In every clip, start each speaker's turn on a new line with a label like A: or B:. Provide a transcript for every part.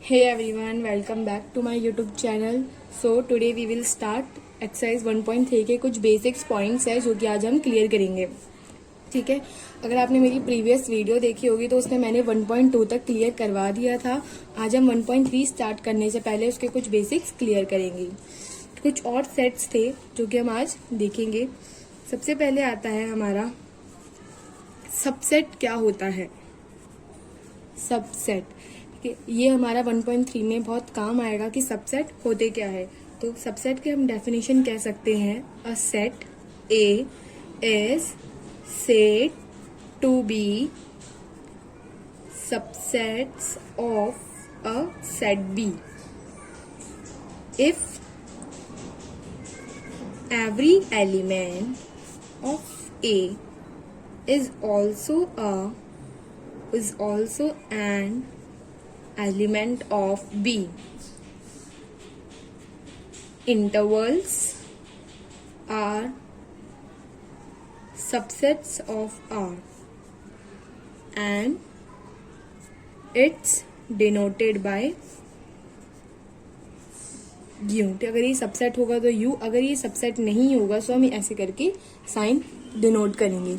A: Hey everyone, welcome back to my YouTube channel. So today we will start exercise 1.3 के कुछ basics points है जो कि आज हम क्लियर करेंगे. ठीक है. अगर आपने मेरी प्रीवियस वीडियो देखी होगी तो उसमें मैंने 1.2 तक क्लियर करवा दिया था. आज हम 1.3 स्टार्ट करने से पहले उसके कुछ बेसिक्स क्लियर करेंगे. कुछ और सेट्स थे जो कि हम आज देखेंगे. सबसे पहले आता है हमारा सबसेट. क्या होता है सबसेट? ये हमारा 1.3 में बहुत काम आएगा कि सबसेट होते क्या है. तो सबसेट के हम डेफिनेशन कह सकते हैं, a set A is said to be subsets of a set B if every element of A is also an element of B. Intervals are subsets of R and it's denoted by U. अगर ये subset होगा तो U, अगर ये subset नहीं होगा तो हम ऐसे करके साइन डिनोट करेंगे.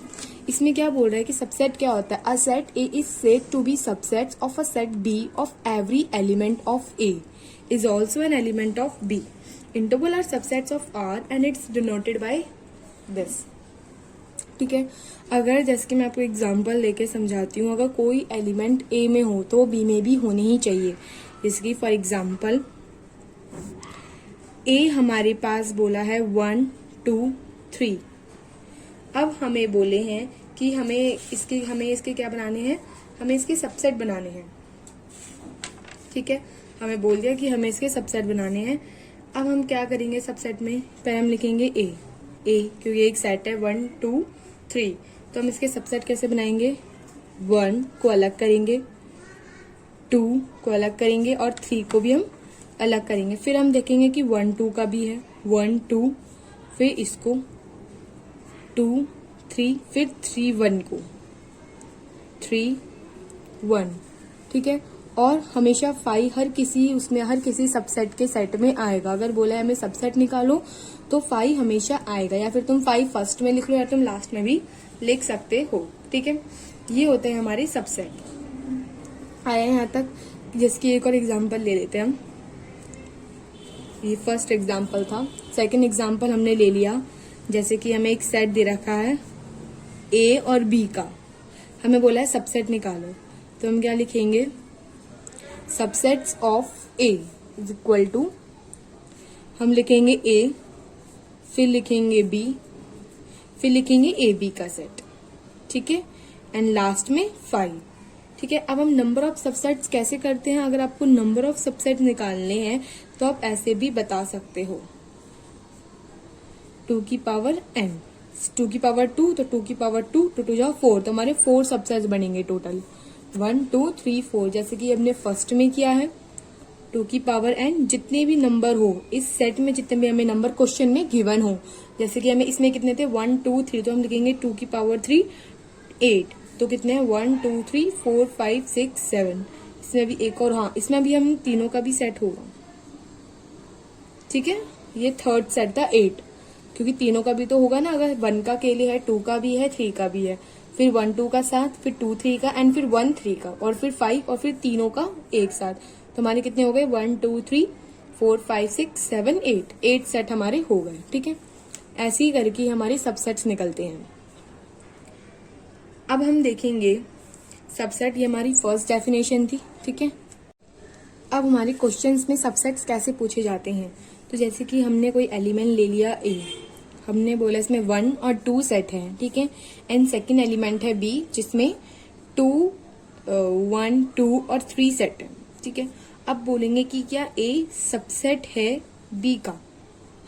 A: इसमें क्या बोल रहा है कि सबसेट क्या होता है. A set A is said to be subsets of a set B of every element of A is also an element of B. Interval are subsets of R and it's denoted by this. ठीक है. अगर जैसे कि मैं आपको example लेके समझाती हूँ, अगर कोई एलिमेंट ए में हो तो बी में भी होने ही चाहिए. जैसे कि फॉर एग्जाम्पल ए हमारे पास बोला है 1 2 3. अब हमें बोले हैं कि हमें इसके क्या बनाने हैं, हमें इसके सबसेट बनाने हैं. ठीक है. हमें बोल दिया कि हमें इसके सबसेट बनाने हैं. अब हम क्या करेंगे सबसेट में, पहले हम लिखेंगे ए क्योंकि एक सेट है 1 2 3. तो हम इसके सबसेट कैसे बनाएंगे, 1 को अलग करेंगे, 2 को अलग करेंगे और 3 को भी हम अलग करेंगे. फिर हम देखेंगे कि 1 2 का भी है, 1 2, फिर इसको 2 3, फिर 3 1 को 3 1. ठीक है. और हमेशा 5 हर किसी सबसेट के सेट में आएगा. अगर बोला है हमें सबसेट निकालो तो 5 हमेशा आएगा, या फिर तुम 5 फर्स्ट में लिख लो या तुम लास्ट में भी लिख सकते हो. ठीक है. ये होते हैं हमारे सबसेट. आया यहाँ तक. जिसकी एक और एग्जांपल ले लेते हैं हम. ये फर्स्ट एग्जांपल था. सेकंड एग्जांपल हमने ले लिया. जैसे कि हमें एक सेट दे रखा है ए और बी का, हमें बोला है सबसेट निकालो. तो हम क्या लिखेंगे, subsets of A is equal to, हम लिखेंगे ए, फिर लिखेंगे बी, फिर लिखेंगे ए बी का सेट. ठीक है. एंड लास्ट में 5. ठीक है. अब हम नंबर ऑफ सबसेट्स कैसे करते हैं, अगर आपको नंबर ऑफ सबसेट निकालने हैं तो आप ऐसे भी बता सकते हो, 2 की पावर n, 2 की पावर 2 तो 2 की पावर 2, 2 2 जा 4, तो हमारे 4 सबसेट्स बनेंगे टोटल, 1 2 3 4. जैसे कि हमने फर्स्ट में किया है 2 की पावर n. जितने भी नंबर हो इस सेट में, जितने भी हमें नंबर क्वेश्चन में गिवन हो, जैसे कि हमें इसमें कितने थे 1 2 3, तो हम लिखेंगे 2 की पावर 3 8. तो कितने हैं 1 2 3 4 5 6 7. इसमें भी एक और, हाँ इसमें भी हम तीनों का भी सेट होगा. ठीक है. ये थर्ड सेट था 8, क्योंकि तीनों का भी तो होगा ना. अगर 1 का के लिए है, 2 का भी है, 3 का भी है, फिर 1 2 का साथ, फिर 2 3 का, एंड फिर 1 3 का, और फिर 5, और फिर तीनों का एक साथ. तो हमारे कितने हो गए 1 2 3 4 5 6 7 8 सेट हमारे हो गए. ठीक है. ऐसे ही करके हमारे सबसेट्स निकलते हैं. अब हम देखेंगे सबसेट. ये हमारी फर्स्ट डेफिनेशन थी. ठीक है. अब हमारे क्वेश्चंस में सबसेट्स कैसे पूछे जाते हैं. तो जैसे कि हमने कोई एलिमेंट ले लिया ए, हमने बोला इसमें 1 और 2 सेट है. ठीक है. एंड सेकंड एलिमेंट है बी, जिसमें 2 1 2 और 3 सेट है. ठीक है. अब बोलेंगे कि क्या ए सबसेट है बी का.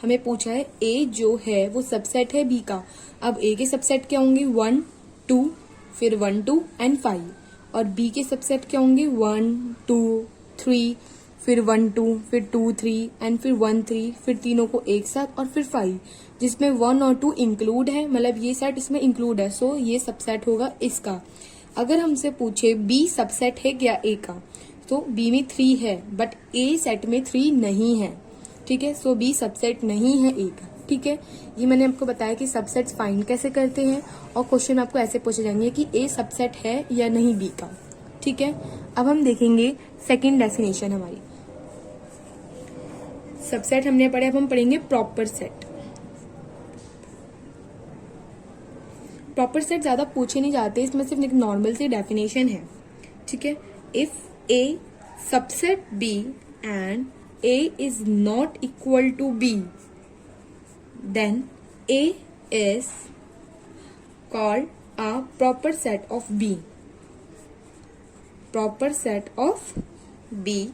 A: हमें पूछा है ए जो है वो सबसेट है बी का. अब ए के सबसेट क्या होंगे 1 2, फिर 1 2 एंड 5, और बी के सबसेट क्या होंगे 1 2 3, फिर 1 2, फिर 2 3 एंड फिर 1 3, फिर तीनों को एक साथ, और फिर 5, जिसमें 1 और 2 इंक्लूड है, मतलब ये सेट इसमें इंक्लूड है. सो ये सबसेट होगा इसका. अगर हमसे पूछे बी सबसेट है क्या ए का, तो बी में 3 है बट ए सेट में 3 नहीं है, ठीक है। सो बी सबसेट नहीं है ए का, ठीक है। ये मैंने आपको बताया कि सबसेट्स फाइंड कैसे करते हैं, और क्वेश्चन आपको ऐसे पूछे जाएंगे कि ए सबसेट है या नहीं बी का, ठीक है। अब हम देखेंगे सेकंड डेफिनेशन हमारी। सबसेट हमने पढ़े, अब हम पढ़ेंगे प्रॉपर सेट। प्रॉपर सेट ज्यादा पूछे नहीं जाते, इसमें सिर्फ एक नॉर्मल सी डेफिनेशन है, ठीक है। If A subset B and A is not equal to B, then A is called a proper set of B. Proper set of B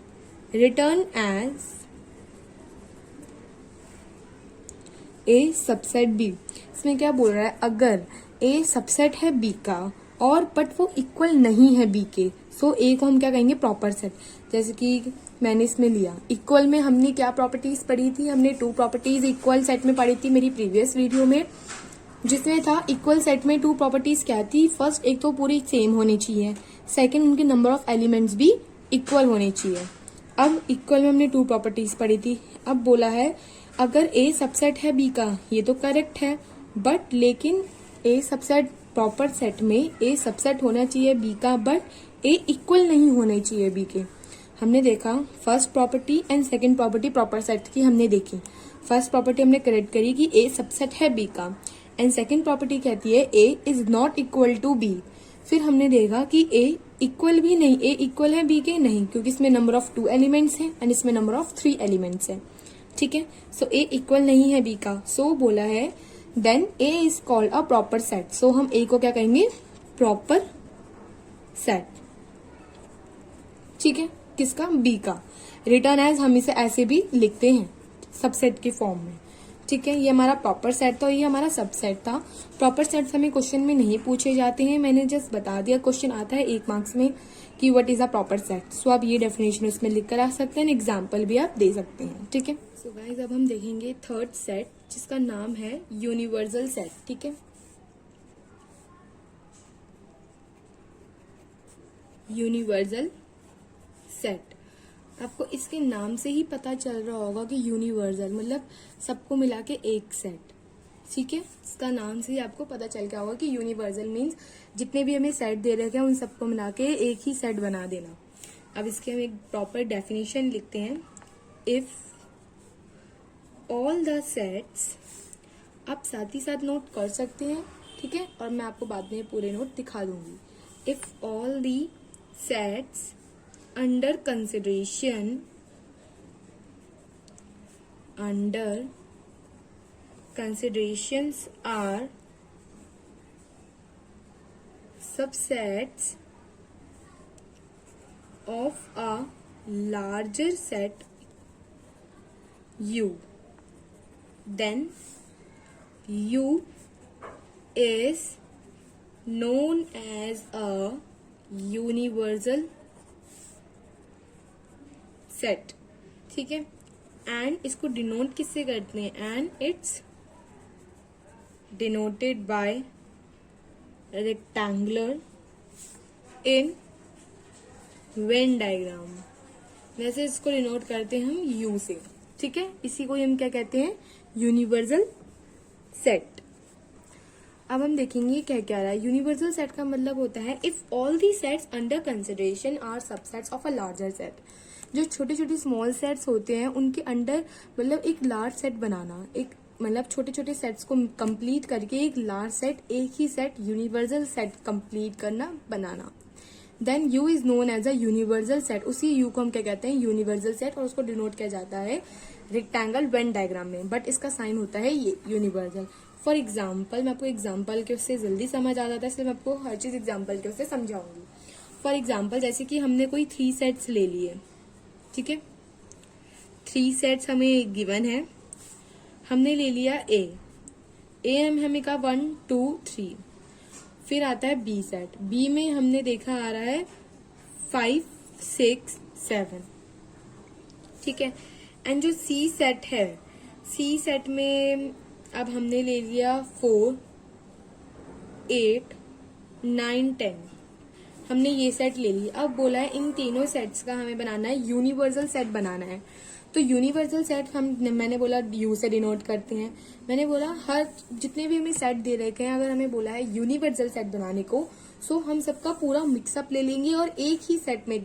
A: written as A subset B. इसमें क्या बोल रहा है, अगर ए subset है बी का और but वो इक्वल नहीं है बी के, सो ए को हम क्या कहेंगे, प्रॉपर सेट। जैसे कि मैंने इसमें लिया इक्वल में, हमने क्या प्रॉपर्टीज पढ़ी थी, हमने 2 प्रॉपर्टीज इक्वल सेट में पढ़ी थी मेरी प्रीवियस वीडियो में, जिसमें था इक्वल सेट में 2 प्रॉपर्टीज क्या थी। फर्स्ट, एक तो पूरी सेम होनी चाहिए, सेकंड उनके नंबर ऑफ एलिमेंट्स भी इक्वल होने चाहिए। अब इक्वल में हमने 2 प्रॉपर्टीज पढ़ी थी। अब बोला है अगर ए सबसेट है बी का, ये तो करेक्ट है, बट लेकिन ए सबसेट प्रॉपर सेट में ए सबसेट होना चाहिए बी का, बट ए इक्वल नहीं होने चाहिए बी के। हमने देखा first property and second property proper set की हमने देखी। फर्स्ट प्रॉपर्टी हमने करेक्ट करी कि ए सबसेट है बी का, एंड सेकंड प्रॉपर्टी कहती है A is not equal to B. फिर हमने देखा कि ए इक्वल भी नहीं, ए इक्वल है बी के नहीं, क्योंकि इसमें नंबर ऑफ 2 एलिमेंट्स हैं एंड इसमें नंबर ऑफ 3 एलिमेंट्स हैं, ठीक है। सो ए इक्वल नहीं है बी का, सो बोला है then A is called a proper set. So हम ए को क्या कहेंगे, प्रॉपर सेट, ठीक है। किसका, बी का। रिटर्न एज हम इसे ऐसे भी लिखते हैं सबसेट के फॉर्म में, ठीक है। ये हमारा प्रॉपर सेट था, ये हमारा सबसेट था। प्रॉपर सेट हमें क्वेश्चन में नहीं पूछे जाते हैं, मैंने जस्ट बता दिया। क्वेश्चन आता है 1 मार्क्स में कि what is a proper set. So आप ये डेफिनेशन उसमें लिख कर आ सकते हैं, एग्जाम्पल भी आप दे सकते हैं, ठीक है। सो गाइस अब हम देखेंगे थर्ड सेट, जिसका नाम है यूनिवर्सल सेट, ठीक है। यूनिवर्सल सेट, आपको इसके नाम से ही पता चल रहा होगा कि यूनिवर्सल मतलब सबको मिला के एक सेट, ठीक है। इसका नाम से ही आपको पता चल गया होगा कि यूनिवर्सल मीन्स जितने भी हमें सेट दे रखे हैं उन सबको मिला के एक ही सेट बना देना। अब इसके हम एक प्रॉपर डेफिनेशन लिखते हैं। इफ ऑल द सेट्स, आप साथ ही साथ नोट कर सकते हैं, ठीक है, और मैं आपको बाद में पूरे नोट दिखा दूंगी। If all the sets under considerations are subsets of a larger set U, then U is known as a universal set, ठीक है। एंड इसको डिनोट किससे करते हैं, and it's denoted bye rectangular in Venn diagram. वैसे इसको denote करते हैं हम यू से, ठीक है। इसी को हम क्या कहते हैं, यूनिवर्सल सेट। अब हम देखेंगे क्या क्या रहा है। यूनिवर्सल सेट का मतलब होता है if all the sets under consideration are subsets of a larger set. जो छोटे छोटे स्मॉल सेट्स होते हैं उनके अंडर मतलब एक लार्ज सेट बनाना, एक मतलब छोटे छोटे सेट्स को कंप्लीट करके एक लार्ज सेट, एक ही सेट यूनिवर्सल सेट कंप्लीट करना, बनाना। Then U is known as a universal set. उसी यू को हम क्या कहते हैं, यूनिवर्सल सेट, और उसको डिनोट किया जाता है रेक्टेंगल वेन डायग्राम में, बट इसका साइन होता है ये यूनिवर्सल। फॉर एग्जाम्पल, मैं आपको एग्जाम्पल के उससे जल्दी समझ आ जाता है, इसलिए मैं आपको हर चीज एग्जाम्पल के उससे समझाऊंगी। फॉर एग्जाम्पल जैसे कि हमने कोई 3 सेट्स ले लिए, ठीक है। 3 सेट्स हमें गिवन है, हमने ले लिया ए हमें कहा 1 2 3। फिर आता है बी सेट, बी में हमने देखा आ रहा है 5 6 7, ठीक है। एंड जो सी सेट है, सी सेट में अब हमने ले लिया 4 8 9 10। हमने ये सेट ले ली। अब बोला है इन तीनों सेट्स का हमें बनाना है यूनिवर्सल सेट बनाना है। तो यूनिवर्सल सेट मैंने बोला यू से डिनोट करते हैं। मैंने बोला हर जितने भी हमें सेट दे रखे हैं, अगर हमें बोला है यूनिवर्सल सेट बनाने को, सो हम सबका पूरा मिक्सअप ले लेंगे और एक ही सेट में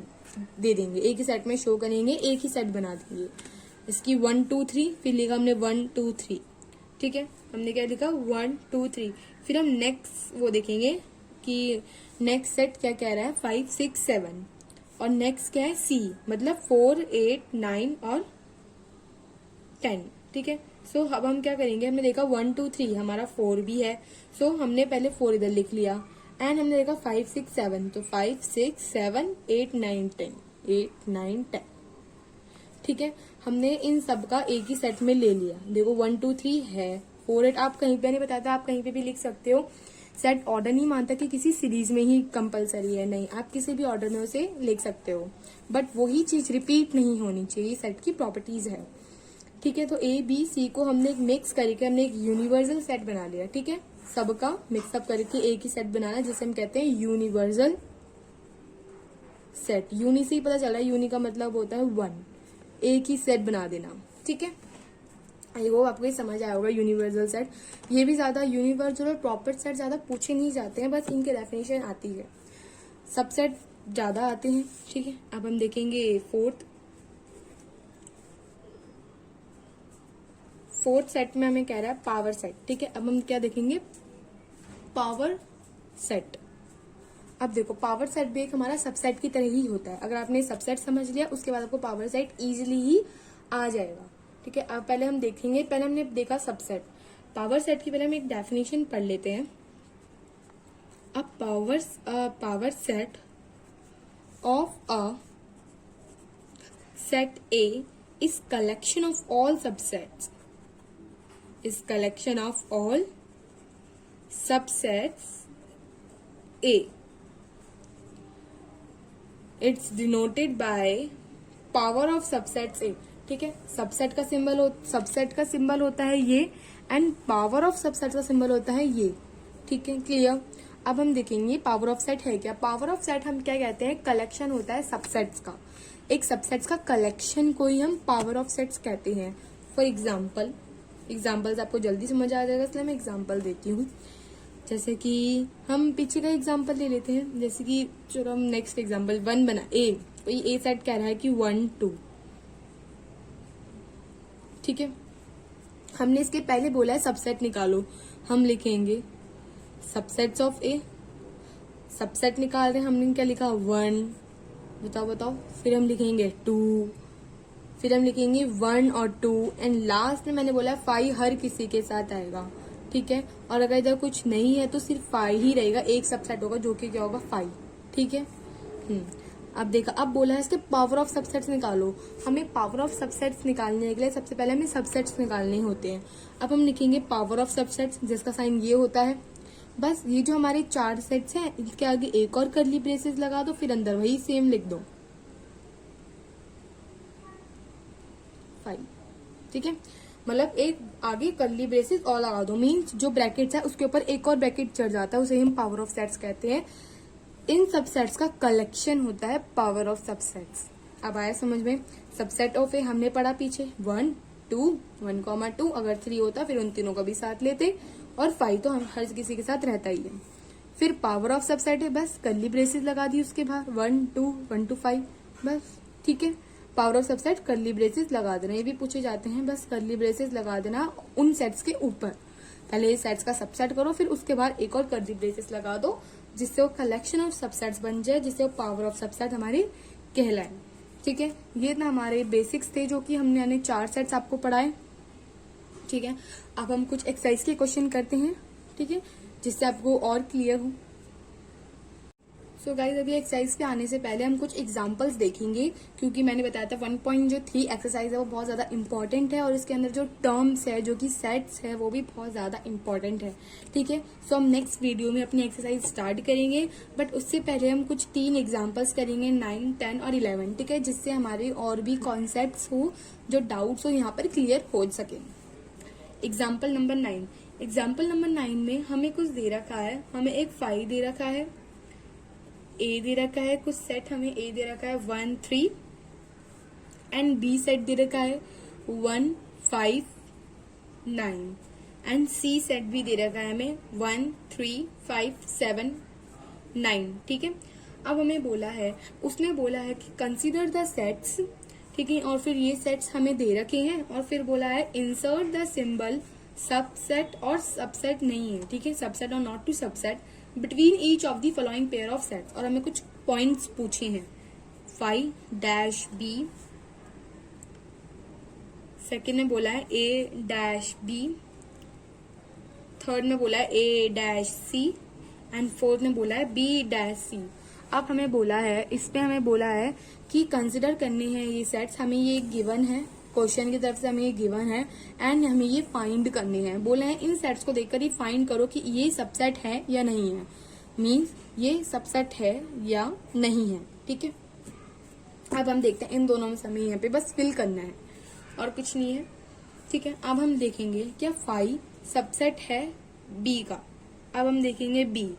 A: दे देंगे, एक ही सेट में शो करेंगे, एक ही सेट बना देंगे। इसकी 1 2 3, फिर लिखा हमने 1 2 3, ठीक है। हमने क्या लिखा 1 2 3। फिर हम नेक्स्ट वो देखेंगे कि नेक्स्ट सेट क्या कह रहा है 5 6 7, और नेक्स्ट क्या है सी, मतलब 4 8 9 और 10, ठीक है। सो अब हम क्या करेंगे, हमने देखा 1 2 3 हमारा 4 भी है, सो हमने पहले 4 इधर लिख लिया, एंड हमने देखा 5 6 7, तो 5 6 7 8 9 10, 8 9 10, ठीक है। हमने इन सब का एक ही सेट में ले लिया। देखो 1 2 3 है, 4 8 आप कहीं पे नहीं बताता, आप कहीं पे भी लिख सकते हो। सेट ऑर्डर नहीं मानता कि किसी सीरीज में ही कंपलसरी है, नहीं, आप किसी भी ऑर्डर में उसे लिख सकते हो, बट वही चीज रिपीट नहीं होनी चाहिए, सेट की प्रॉपर्टीज है, ठीक है। तो ए बी सी को हमने एक मिक्स करके हमने एक यूनिवर्सल सेट बना लिया, ठीक है। सबका मिक्सअप करके एक ही सेट बनाना, जिसे हम कहते हैं यूनिवर्सल सेट। यूनि से ही पता चला, यूनि का मतलब होता है 1, एक ही सेट बना देना, ठीक है। वो आपको ये समझ आया होगा यूनिवर्सल सेट। ये भी ज्यादा यूनिवर्सल और प्रॉपर सेट ज्यादा पूछे नहीं जाते हैं, बस इनके डेफिनेशन आती है, सबसेट ज्यादा आते हैं, ठीक है। अब हम देखेंगे फोर्थ सेट में हमें कह रहा है पावर सेट, ठीक है। अब हम क्या देखेंगे, पावर सेट। अब देखो पावर सेट भी एक हमारा सबसेट की तरह ही होता है। अगर आपने सबसेट समझ लिया, उसके बाद आपको पावर सेट इजीली ही आ जाएगा, ठीक है। अब पहले हम देखेंगे, पहले हमने देखा सबसेट, पावर सेट की पहले हम एक डेफिनेशन पढ़ लेते हैं। अब power set of a set A is collection of all subsets, is collection of all subsets A. It's denoted by power of subsets A, ठीक है। सबसेट का सिंबल होता है ये, एंड पावर ऑफ सबसेट का सिंबल होता है ये, ठीक है, क्लियर। अब हम देखेंगे पावर ऑफ सेट है क्या। पावर ऑफ सेट हम क्या कहते हैं, कलेक्शन होता है सबसेट्स का, एक सबसेट्स का कलेक्शन को ही हम पावर ऑफ सेट्स कहते हैं। फॉर एग्जाम्पल्स आपको जल्दी समझ आ जाएगा, इसलिए मैं एग्जाम्पल देती हूँ। जैसे कि हम पीछे का एग्जाम्पल ले लेते हैं, जैसे कि चलो हम नेक्स्ट एग्जाम्पल 1 बना ए, तो ये ए सेट कह रहा है कि 1 2, ठीक है। हमने इसके पहले बोला है सबसेट निकालो, हम लिखेंगे सबसेट्स ऑफ ए, सबसेट निकाल रहे हैं, हमने क्या लिखा 1, बताओ, फिर हम लिखेंगे 2, फिर हम लिखेंगे 1 और 2, एंड लास्ट में मैंने बोला 5 हर किसी के साथ आएगा, ठीक है। और अगर इधर कुछ नहीं है तो सिर्फ 5 ही रहेगा, एक सबसेट होगा जो कि क्या होगा 5, ठीक है। अब देखा, अब बोला है इसके पावर ऑफ सबसेट्स निकालो। हमें पावर ऑफ सबसेट्स निकालने के लिए सबसे पहले हमें सबसेट्स निकालने होते हैं। अब हम लिखेंगे पावर ऑफ सबसेट्स, जिसका साइन ये होता है। बस ये जो हमारे 4 सेट्स हैं, इसके आगे एक और कर्ली ब्रेसेस लगा दो, फिर अंदर वही सेम लिख दो 5, ठीक है। मतलब एक आगे कर्ली ब्रेसेस और लगा दो, मीन्स जो ब्रैकेट्स है उसके ऊपर एक और ब्रैकेट चढ़ जाता है, उसे हम पावर ऑफ सेट्स कहते हैं। इन सबसेट्स का कलेक्शन होता है पावर ऑफ सबसेट्स। अब आया समझ में। सबसेट ऑफ ए हमने पढ़ा पीछे 1 2, 1, 2, अगर 3 होता फिर उन तीनों को भी साथ लेते, और 5 तो हम हर किसी के साथ रहता ही है। फिर पावर ऑफ सबसेट है, बस कर्ली ब्रेसेस लगा दी उसके बाहर 1 2 1 2 5, बस, ठीक है। Power of subset curly braces लगा देना, ये भी पूछे जाते हैं, बस कर्ली ब्रेसेस लगा देना उन सेट्स के ऊपर। पहले ये सेट्स का सबसेट करो, फिर उसके बाद एक और कर्ली ब्रेसेस लगा दो, जिससे वो कलेक्शन ऑफ सबसेट्स बन जाए, जिससे वो पावर ऑफ सबसेट हमारी कहलाए, ठीक है। ये ना हमारे बेसिक्स थे जो कि हमने यानी 4 सेट्स आपको पढ़ाए, ठीक है। अब हम कुछ एक्सरसाइज के क्वेश्चन करते हैं, ठीक है, जिससे आपको और क्लियर हो। सो गाइज, अभी एक्सरसाइज पे आने से पहले हम कुछ एग्जांपल्स देखेंगे, क्योंकि मैंने बताया था 1.3 एक्सरसाइज है वो बहुत ज्यादा इंपॉर्टेंट है, और इसके अंदर जो टर्म्स है, जो कि सेट्स है, वो भी बहुत ज्यादा इंपॉर्टेंट है, ठीक है। सो हम नेक्स्ट वीडियो में अपनी एक्सरसाइज स्टार्ट करेंगे, बट उससे पहले हम कुछ 3 एग्जाम्पल्स करेंगे 9, 10 और 11, ठीक है, जिससे हमारे और भी कॉन्सेप्ट हो, जो डाउट्स हो, यहाँ पर क्लियर हो सके। Example number 9। एग्जाम्पल नंबर 9 में हमें कुछ दे रखा है, हमें एक 5 दे रखा है, ए दे रखा है, कुछ सेट हमें ए दे रखा है 1 3 एंड बी सेट दे रखा है 1 5 9 एंड सी सेट भी दे रखा है हमें 1 3 5 7 9। ठीक है, अब हमें बोला है, उसने बोला है कि कंसीडर द सेट्स, ठीक है, और फिर ये सेट्स हमें दे रखे हैं और फिर बोला है इंसर्ट द सिंबल सबसेट और सबसेट नहीं है, ठीक है, सबसेट और not to subset between each of the following pair of sets. और हमें कुछ पॉइंट्स पूछे हैं, फाई डैश बी, सेकेंड में बोला है ए डैश बी, थर्ड में बोला है ए डैश सी एंड फोर्थ में बोला है बी डैश सी। अब हमें बोला है, इस पे हमें बोला है कि कंसिडर करने हैं ये सेट्स, हमें ये गिवन है, क्वेश्चन की तरफ से हमें ये गिवन है एंड हमें ये फाइंड करने हैं। बोला है इन सेट्स को देखकर ही फाइंड करो कि ये सबसेट है या नहीं है, मीन्स ये सबसेट है या नहीं है। ठीक है, अब हम देखते हैं इन दोनों में से हमें यहाँ पे बस फिल करना है और कुछ नहीं है। ठीक है, अब हम देखेंगे क्या फाई सबसेट है बी का। अब हम देखेंगे बी,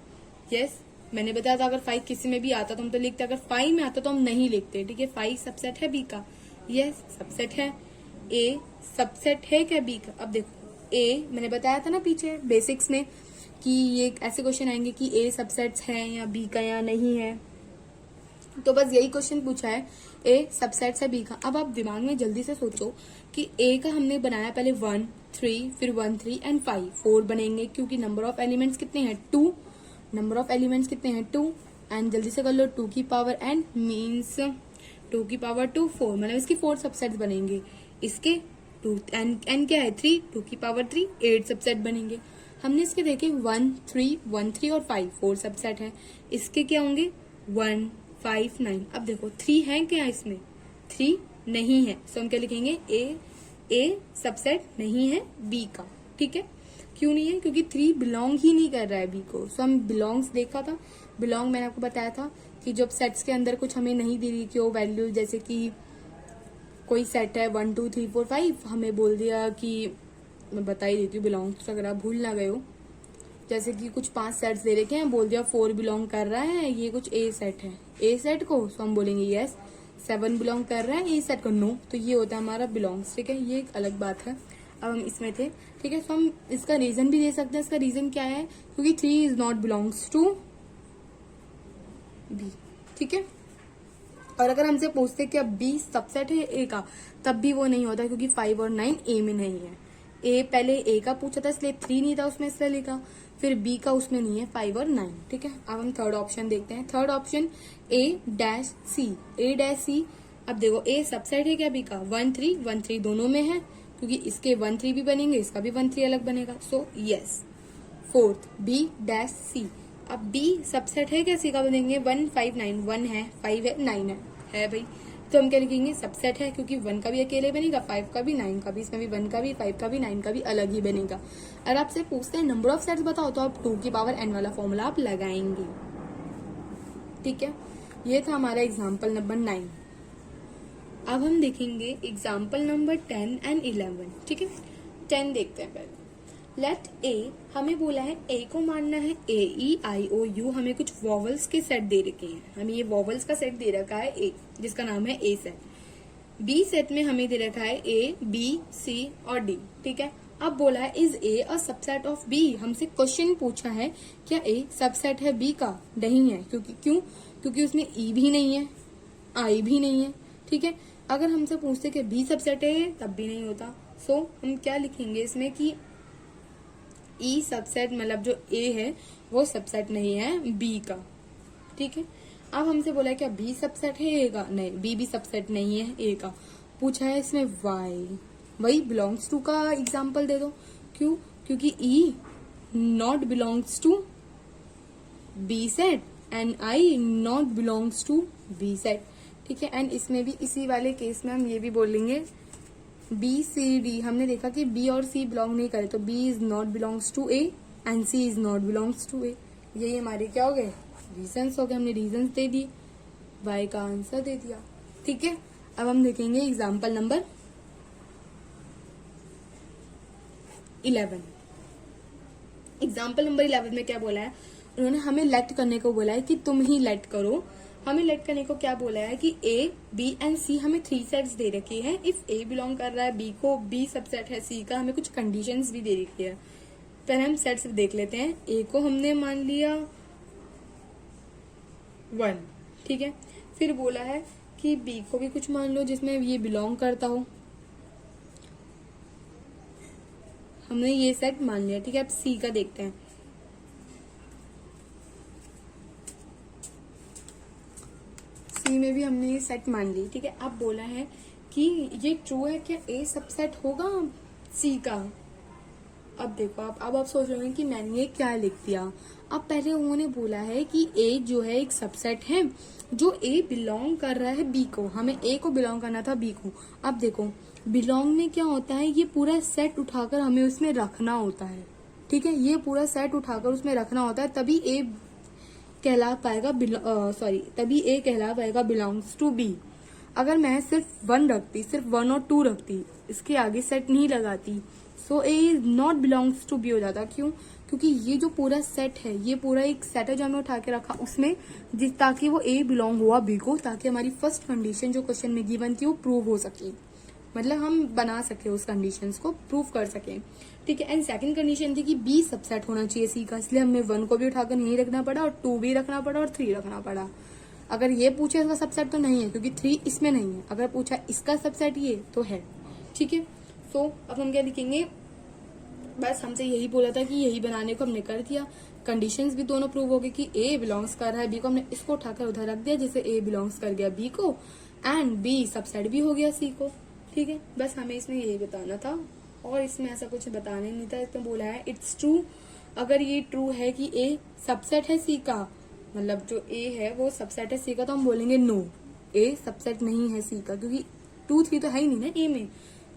A: यस मैंने बताया था अगर फाइव किसी में भी आता तो हम तो लिखते, अगर फाइव में आता तो हम नहीं लिखते। ठीक है, फाइव सबसेट है बी का, यस सबसेट है। ए सबसेट है क्या बी का? अब देखो ए मैंने बताया था ना पीछे बेसिक्स में कि ये ऐसे क्वेश्चन आएंगे कि ए सबसेट्स है या बी का या नहीं है, तो बस यही क्वेश्चन पूछा है ए सबसेट्स है बी का। अब आप दिमाग में जल्दी से सोचो कि ए का हमने बनाया पहले 1 3 फिर 1 3 एंड 5 4 बनेंगे क्योंकि नंबर ऑफ एलिमेंट्स कितने हैं 2, नंबर ऑफ एलिमेंट्स कितने हैं 2 एंड जल्दी से कर लो 2 की पावर एन मीन्स 2 की पावर 2 4, मतलब इसके 4 सबसेट्स बनेंगे। इसके 2 एन क्या है 3, 2 की पावर 3 8 सबसेट बनेंगे। हमने इसके देखे 1 3 और 5 4 सबसेट है। इसके क्या होंगे 1 5 9। अब देखो 3 है क्या इसमें, 3 नहीं है, सो हम क्या लिखेंगे ए सबसेट नहीं है बी का। ठीक है, क्यों नहीं है? क्योंकि 3 बिलोंग ही नहीं कर रहा है बी को। सो हम बिलोंग्स देखा था, बिलोंग मैंने आपको बताया था कि जब सेट्स के अंदर कुछ हमें नहीं दे रही कि वो वैल्यू, जैसे कि कोई सेट है 1 2 3 4 5, हमें बोल दिया कि मैं बता ही देती हूँ बिलोंग्स अगर आप भूल ना गए हो, जैसे कि कुछ 5 सेट्स दे रखे हैं, बोल दिया 4 बिलोंग कर रहा है ये कुछ ए सेट है, ए सेट को सो हम बोलेंगे यस। 7 बिलोंग कर रहा है ए सेट को नो, तो ये होता है हमारा बिलोंग्स। ठीक है, ये एक अलग बात है। अब हम इसमें थे, ठीक है, तो हम इसका रीजन भी दे सकते हैं। इसका रीजन क्या है, क्योंकि 3 is not belongs to B. ठीक है, और अगर हमसे पूछते कि अब बी सबसेट है ए का, तब भी वो नहीं होता क्योंकि 5 और 9 ए में नहीं है। ए पहले ए का पूछा था इसलिए 3 नहीं था उसमें, इसलिए लिखा, फिर बी का उसमें नहीं है 5 और 9। ठीक है, अब हम थर्ड ऑप्शन देखते हैं। Third option A dash C, A dash C. अब देखो ए सबसेट है क्या बी का, 1 3 दोनों में है क्योंकि इसके 1 3 भी बनेंगे, इसका भी 1 3 अलग बनेगा, so yes. Fourth B dash C. अब बी सबसेट है क्या सी का, बनेंगे 1 5 9, 1 है 5 है 9 है भाई, तो हम क्या लिखेंगे सबसेट है क्योंकि 1 का भी अकेले बनेगा, 5 का भी, 9 का भी, इसमें भी 1 का भी, 5 का भी, 9 का भी अलग ही बनेगा। अगर आपसे पूछते हैं नंबर ऑफ सेट्स बताओ तो आप 2 की पावर n वाला फॉर्मूला आप लगाएंगे। ठीक है, ये था हमारा एग्जाम्पल नंबर 9। अब हम देखेंगे एग्जाम्पल नंबर 10 एंड 11। ठीक है, 10 देखते हैं पहले। लेट ए, हमें बोला है ए को मानना है ए ई आई ओ यू, हमें कुछ वॉवल्स के सेट दे रखे हैं, हमें ये वॉवल्स का सेट दे रखा है ए, जिसका नाम है ए सेट। बी सेट में हमें दे रखा है ए बी सी और डी। ठीक है, अब बोला है is A a subset of B, हमसे क्वेश्चन पूछा है क्या ए सबसेट है बी का, नहीं है, क्योंकि उसमें ई भी नहीं है आई भी नहीं है। ठीक है, अगर हमसे पूछते कि बी सबसेट है तब भी नहीं होता, सो हम क्या लिखेंगे इसमें कि ई सबसेट, मतलब जो ए है वो सबसेट नहीं है बी का। ठीक है, अब हमसे बोला है क्या बी सबसेट है ए का, नहीं बी भी सबसेट नहीं है ए का। पूछा है इसमें वाई, वही बिलोंग्स टू का एग्जाम्पल दे दो, क्यों, क्योंकि E not belongs to B set and I not belongs to B set. ठीक है, एंड इसमें भी इसी वाले केस में हम ये भी बोलेंगे बी सी डी, हमने देखा कि बी और सी बिलोंग नहीं करे, तो B is not belongs to A and C is not belongs to A. यही हमारे क्या हो गए, रीजंस हो गए, हमने रीजंस दे दिए, वाई का आंसर दे दिया। ठीक है, अब हम देखेंगे एग्जाम्पल नंबर 11। एग्जाम्पल नंबर 11 में क्या बोला है, उन्होंने हमें लेट करने को बोला है कि तुम ही लेट करो। हमें लेट करने को क्या बोला है कि ए, बी एंड सी हमें 3 सेट्स दे रखे हैं। इफ ए बिलोंग कर रहा है बी को, बी सबसेट है सी का, हमें कुछ कंडीशंस भी दे रखी है। पहले हम सेट्स देख लेते हैं। ए को हमने मान लिया 1, ठीक है। फिर बोला है कि बी को भी कुछ मान लो जिसमें ये बिलोंग करता हो। हमने ये सेट मान लिया, ठीक है। अब सी का देखते हैं। सी में भी हमने ये सेट मान ली, ठीक है। अब बोला है कि ये ट्रू है क्या, ए सबसेट होगा सी का। अब देखो अब आप सोच रहे हो कि मैंने ये क्या लिख दिया। अब पहले उन्होंने बोला है कि ए जो है एक सबसेट है जो ए बिलोंग कर रहा है बी को। हमें ए को बिलोंग करना था बी को। अब देखो बिलोंग में क्या होता है, ये पूरा सेट उठाकर हमें उसमें रखना होता है, ठीक है। ये पूरा सेट उठाकर उसमें रखना होता है, तभी ए कहला पाएगा तभी ए कहला पाएगा बिलोंग्स टू बी। अगर मैं सिर्फ 1 रखती, सिर्फ 1 और 2 रखती, इसके आगे सेट नहीं लगाती, so A is not belongs to B हो जाता। क्यों? क्योंकि ये जो पूरा सेट है, ये पूरा एक सेट है जो हमने उठा के रखा उसमें, ताकि वो ए बिलोंग हुआ बी को, ताकि हमारी फर्स्ट कंडीशन जो क्वेश्चन में गिवन थी वो प्रूव हो सके। मतलब हम बना सके उस कंडीशंस को, प्रूव कर सके, ठीक है। एंड सेकंड कंडीशन थी कि बी सबसेट होना चाहिए सी का, इसलिए हमने 1 को भी उठाकर नहीं रखना पड़ा और 2 भी रखना पड़ा और 3 रखना पड़ा। अगर ये पूछे इसका सबसेट तो नहीं है क्योंकि 3 इसमें नहीं है। अगर पूछा इसका सबसेट ये तो है, ठीक है। सो अब हम क्या लिखेंगे, बस हमसे यही बोला था कि यही बनाने को हमने कर दिया। कंडीशंस भी दोनों प्रूव हो गई कि ए बिलोंग्स कर रहा है बी को, हमने इसको उठाकर उधर रख दिया जिससे ए बिलोंग्स कर गया बी को एंड बी सबसेट भी हो गया सी को, ठीक है। बस हमें इसमें यही बताना था और इसमें ऐसा कुछ बताने नहीं था। इसमें बोला है इट्स ट्रू। अगर ये ट्रू है कि ए सबसेट है सी का, मतलब जो ए है वो सबसेट है सी का, तो हम बोलेंगे नो, ए सबसेट नहीं है सी का, क्योंकि 2, 3 तो है ही नहीं ना ए में।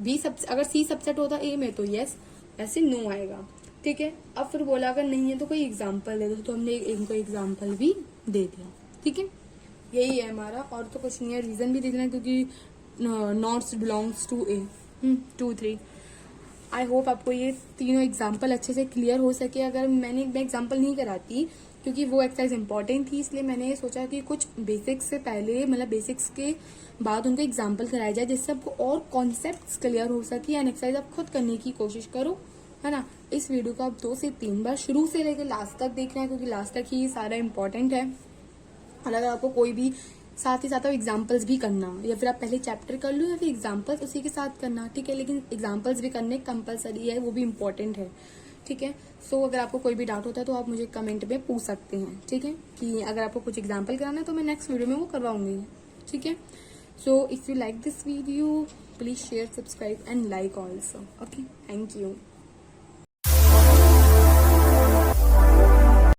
A: बी अगर सी सबसेट होता ए में तो यस, ऐसे नो आएगा, ठीक है। अब फिर बोला अगर नहीं है तो कोई एग्जाम्पल दे दो, तो हमने इनको एग्जाम्पल भी दे दिया, ठीक है। यही है हमारा, और तो कुछ नहीं है। रीजन भी दे देना क्योंकि not belongs to A 2, 3। I hope आपको ये तीनों एग्जाम्पल अच्छे से क्लियर हो सके। अगर मैं एग्जाम्पल नहीं कराती क्योंकि वो एक्सरसाइज इंपॉर्टेंट थी, इसलिए मैंने सोचा कि कुछ बेसिक्स से पहले, मतलब बेसिक्स के बाद उनको एग्जाम्पल कराया जाए, जिससे आपको और कॉन्सेप्ट्स क्लियर हो सके एंड एक्सरसाइज आप खुद करने की कोशिश करो, है ना। इस वीडियो को आप 2 से 3 बार शुरू से लेकर लास्ट तक देखना है क्योंकि लास्ट तक ही सारा इंपॉर्टेंट है। और अगर आपको कोई भी साथ ही साथ आप एग्जाम्पल्स भी करना, या फिर आप पहले चैप्टर कर लो या फिर एग्जाम्पल्स उसी के साथ करना, ठीक है। लेकिन एग्जाम्पल्स भी करने कंपलसरी है, वो भी इम्पोर्टेंट है, ठीक है। सो अगर आपको कोई भी डाउट होता है तो आप मुझे कमेंट में पूछ सकते हैं, ठीक है, कि अगर आपको कुछ एग्जाम्पल कराना है तो मैं नेक्स्ट वीडियो में वो करवाऊंगी, ठीक है। So if you like this video please share, subscribe and like also, okay. Thank you.